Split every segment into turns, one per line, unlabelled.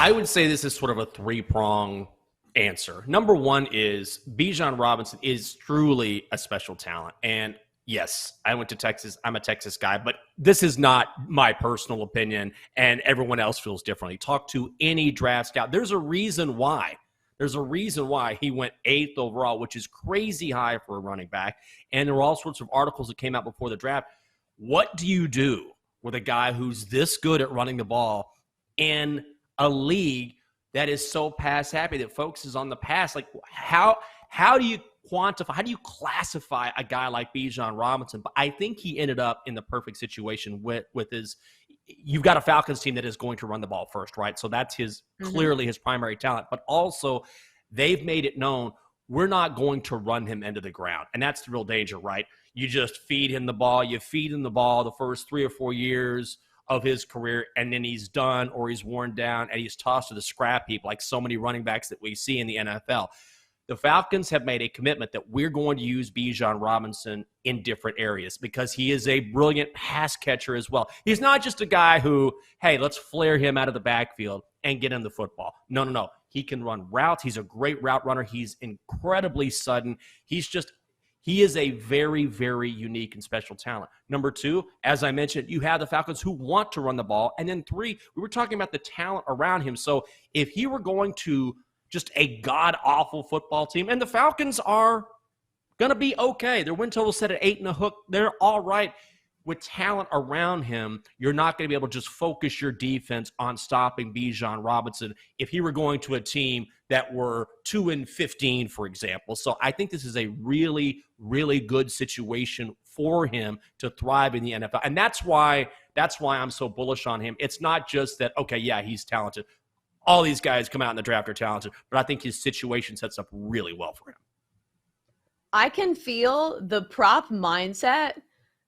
I would say this is sort of a three-prong answer. Number one is Bijan Robinson is truly a special talent. And yes, I went to Texas. I'm a Texas guy, but this is not my personal opinion, and everyone else feels differently. Talk to any draft scout. There's a reason why. There's a reason why he went 8th overall, which is crazy high for a running back. And there were all sorts of articles that came out before the draft. What do you do with a guy who's this good at running the ball in a league that is so pass happy, that focuses on the pass? Like, how do you quantify, how do you classify a guy like Bijan Robinson? But I think he ended up in the perfect situation with his – you've got a Falcons team that is going to run the ball first, right? So that's clearly his primary talent. But also they've made it known we're not going to run him into the ground. And that's the real danger, right? You just feed him the ball. You feed him the ball the first 3 or 4 years of his career, and then he's done or he's worn down and he's tossed to the scrap heap like so many running backs that we see in the NFL. The Falcons have made a commitment that we're going to use Bijan Robinson in different areas because he is a brilliant pass catcher as well. He's not just a guy who, hey, let's flare him out of the backfield and get him the football. No. He can run routes. He's a great route runner. He's incredibly sudden. He is a very, very unique and special talent. Number two, as I mentioned, you have the Falcons who want to run the ball. And then three, we were talking about the talent around him. So if he were going to just a god-awful football team, and the Falcons are going to be okay. Their win total set at 8 and a hook. They're all right. With talent around him, you're not going to be able to just focus your defense on stopping Bijan Robinson if he were going to a team that were 2-15, for example. So I think this is a really, really good situation for him to thrive in the NFL. And that's why I'm so bullish on him. It's not just that, okay, yeah, he's talented. All these guys come out in the draft are talented, but I think his situation sets up really well for him.
I can feel the prop mindset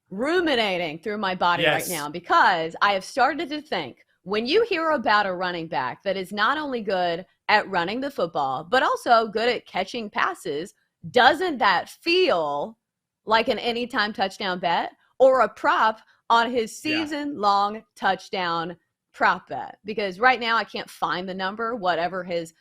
ruminating through my body right now, because I have started to think, when you hear about a running back that is not only good at running the football, but also good at catching passes, doesn't that feel like an anytime touchdown bet or a prop on his season-long touchdown prop bet? Because right now I can't find the number, whatever his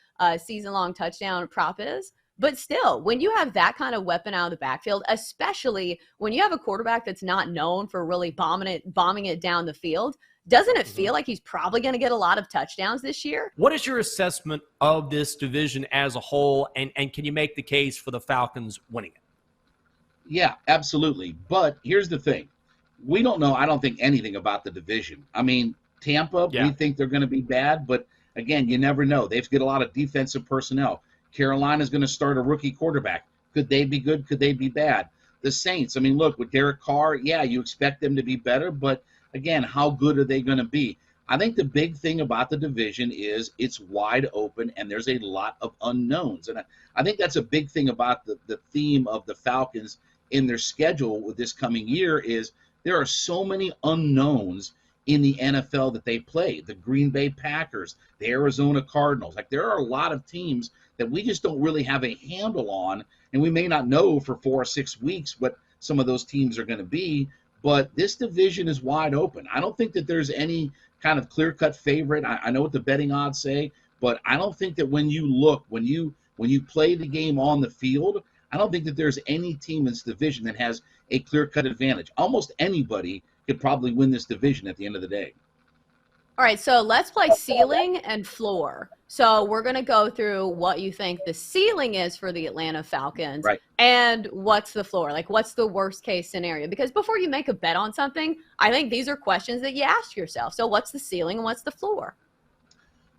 season-long touchdown prop is. But still, when you have that kind of weapon out of the backfield, especially when you have a quarterback that's not known for really bombing it down the field, doesn't it feel like he's probably going to get a lot of touchdowns this year?
What is your assessment of this division as a whole, and can you make the case for the Falcons winning it?
Yeah, absolutely. But here's the thing. We don't know, I don't think, anything about the division. I mean, Tampa, we think they're going to be bad, but again, you never know. They've got a lot of defensive personnel. Carolina's going to start a rookie quarterback. Could they be good? Could they be bad? The Saints, I mean, look, with Derek Carr, you expect them to be better, but again, how good are they going to be? I think the big thing about the division is it's wide open and there's a lot of unknowns. And I think that's a big thing about the theme of the Falcons in their schedule with this coming year is there are so many unknowns in the NFL that they play. The Green Bay Packers, the Arizona Cardinals. Like, there are a lot of teams that we just don't really have a handle on, and we may not know for 4 or 6 weeks what some of those teams are going to be, but this division is wide open. I don't think that there's any kind of clear-cut favorite. I know what the betting odds say, but I don't think that when you look, when you play the game on the field, I don't think that there's any team in this division that has a clear-cut advantage. Almost anybody could probably win this division at the end of the day.
All right, so let's play ceiling and floor. So we're going to go through what you think the ceiling is for the Atlanta Falcons,
right,
and what's the floor. Like, what's the worst case scenario? Because before you make a bet on something, I think these are questions that you ask yourself. So what's the ceiling and what's the floor?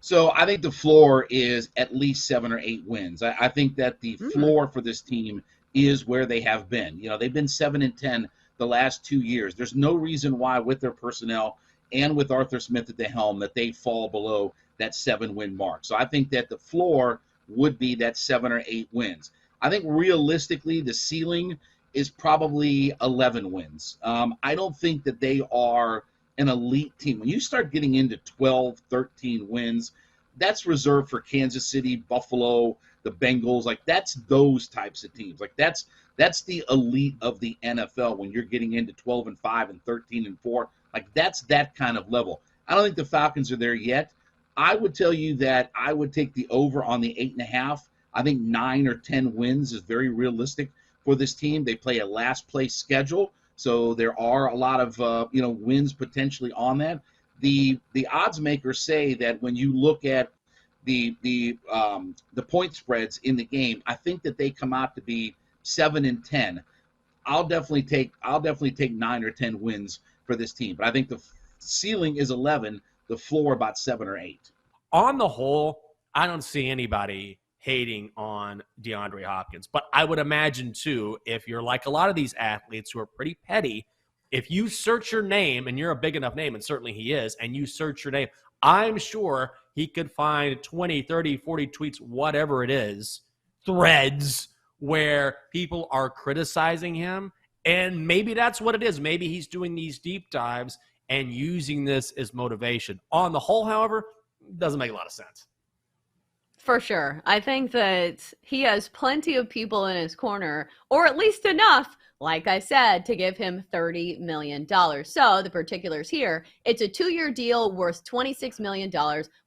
So I think the floor is at least 7 or 8 wins. I think that the floor for this team is where they have been. You know, they've been 7-10 the last 2 years. There's no reason why with their personnel and with Arthur Smith at the helm that they fall below that 7-win mark. So I think that the floor would be that 7 or 8 wins. I think realistically the ceiling is probably 11 wins. I don't think that they are an elite team. When you start getting into 12, 13 wins, that's reserved for Kansas City, Buffalo, the Bengals. Like, that's those types of teams. Like, that's the elite of the NFL when you're getting into 12-5 and 13-4. Like, that's that kind of level. I don't think the Falcons are there yet. I would tell you that I would take the over on the 8.5. I think 9 or 10 wins is very realistic for this team. They play a last place schedule, so there are a lot of wins potentially on that. The odds makers say that when you look at the point spreads in the game, I think that they come out to be 7 and 10. I'll definitely take 9 or 10 wins for this team, but I think the ceiling is 11, the floor about 7 or 8.
On the whole, I don't see anybody hating on DeAndre Hopkins, but I would imagine too, if you're like a lot of these athletes who are pretty petty, if you search your name, and you're a big enough name, and certainly he is, and you search your name, I'm sure he could find 20, 30, 40 tweets, whatever it is, threads where people are criticizing him. And maybe that's what it is. Maybe he's doing these deep dives and using this as motivation. On the whole, however, doesn't make a lot of sense.
For sure. I think that he has plenty of people in his corner, or at least enough, like I said, to give him $30 million. So the particulars here, it's a 2-year deal worth $26 million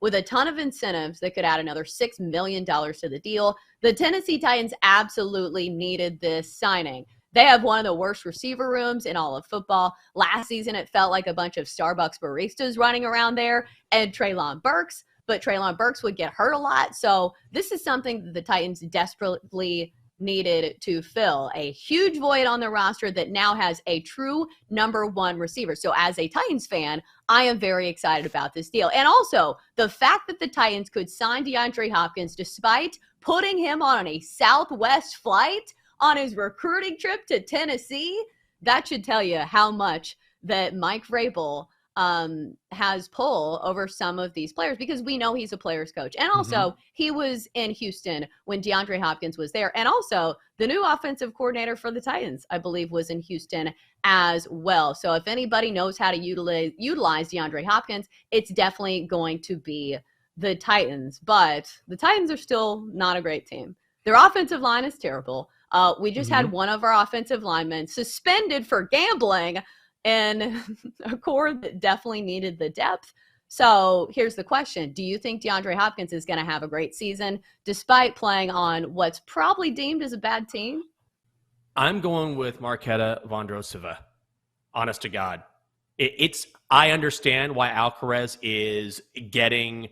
with a ton of incentives that could add another $6 million to the deal. The Tennessee Titans absolutely needed this signing. They have one of the worst receiver rooms in all of football. Last season, it felt like a bunch of Starbucks baristas running around there, and Treylon Burks, but Treylon Burks would get hurt a lot. So this is something that the Titans desperately needed to fill, a huge void on the roster that now has a true number one receiver. So as a Titans fan, I am very excited about this deal. And also the fact that the Titans could sign DeAndre Hopkins despite putting him on a Southwest flight on his recruiting trip to Tennessee, that should tell you how much that Mike Vrabel has pull over some of these players, because we know he's a player's coach. And also he was in Houston when DeAndre Hopkins was there. And also the new offensive coordinator for the Titans, I believe, was in Houston as well. So if anybody knows how to utilize DeAndre Hopkins, it's definitely going to be the Titans. But the Titans are still not a great team. Their offensive line is terrible. We just had one of our offensive linemen suspended for gambling, and a core that definitely needed the depth. So here's the question. Do you think DeAndre Hopkins is going to have a great season despite playing on what's probably deemed as a bad team?
I'm going with Marquetta Vondrosova. Honest to God. I understand why Alcaraz is getting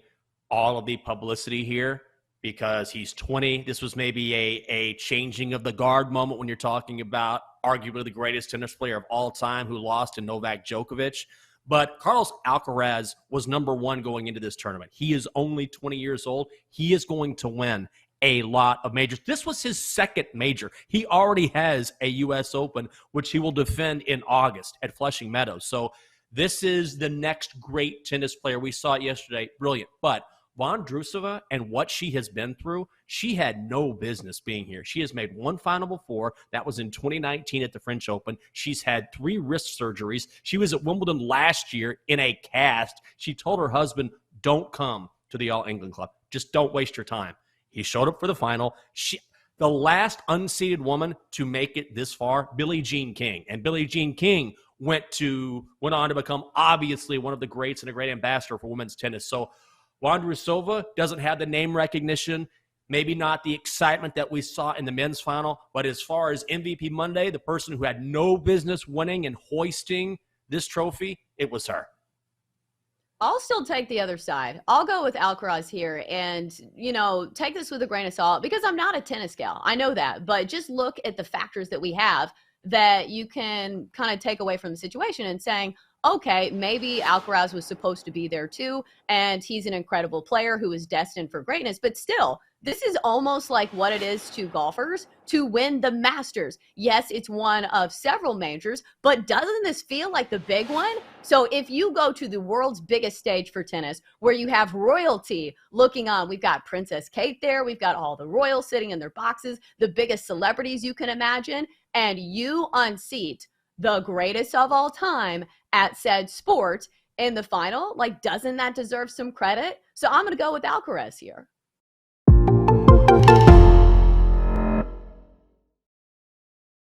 all of the publicity here, because he's 20. This was maybe a changing of the guard moment when you're talking about arguably the greatest tennis player of all time who lost to Novak Djokovic. But Carlos Alcaraz was number one going into this tournament. He is only 20 years old. He is going to win a lot of majors. This was his second major. He already has a U.S. Open, which he will defend in August at Flushing Meadows. So this is the next great tennis player. We saw it yesterday. Brilliant. But Vondrusova and what she has been through, she had no business being here. She has made one final before. That was in 2019 at the French Open. She's had 3 wrist surgeries. She was at Wimbledon last year in a cast. She told her husband, don't come to the All England Club. Just don't waste your time. He showed up for the final. The last unseeded woman to make it this far, Billie Jean King. And Billie Jean King went on to become obviously one of the greats and a great ambassador for women's tennis. So Vondrusova doesn't have the name recognition, maybe not the excitement that we saw in the men's final, but as far as MVP Monday, the person who had no business winning and hoisting this trophy, it was her.
I'll still take the other side. I'll go with Alcaraz here and, take this with a grain of salt, because I'm not a tennis gal. I know that, but just look at the factors that we have that you can kind of take away from the situation and saying, okay, maybe Alcaraz was supposed to be there too, and he's an incredible player who is destined for greatness. But still, this is almost like what it is to golfers to win the Masters. Yes, it's one of several majors, but doesn't this feel like the big one? So if you go to the world's biggest stage for tennis, where you have royalty looking on, we've got Princess Kate there, we've got all the royals sitting in their boxes, the biggest celebrities you can imagine, and you unseat the greatest of all time at said sport in the final, doesn't that deserve some credit? So I'm going to go with Alcaraz here.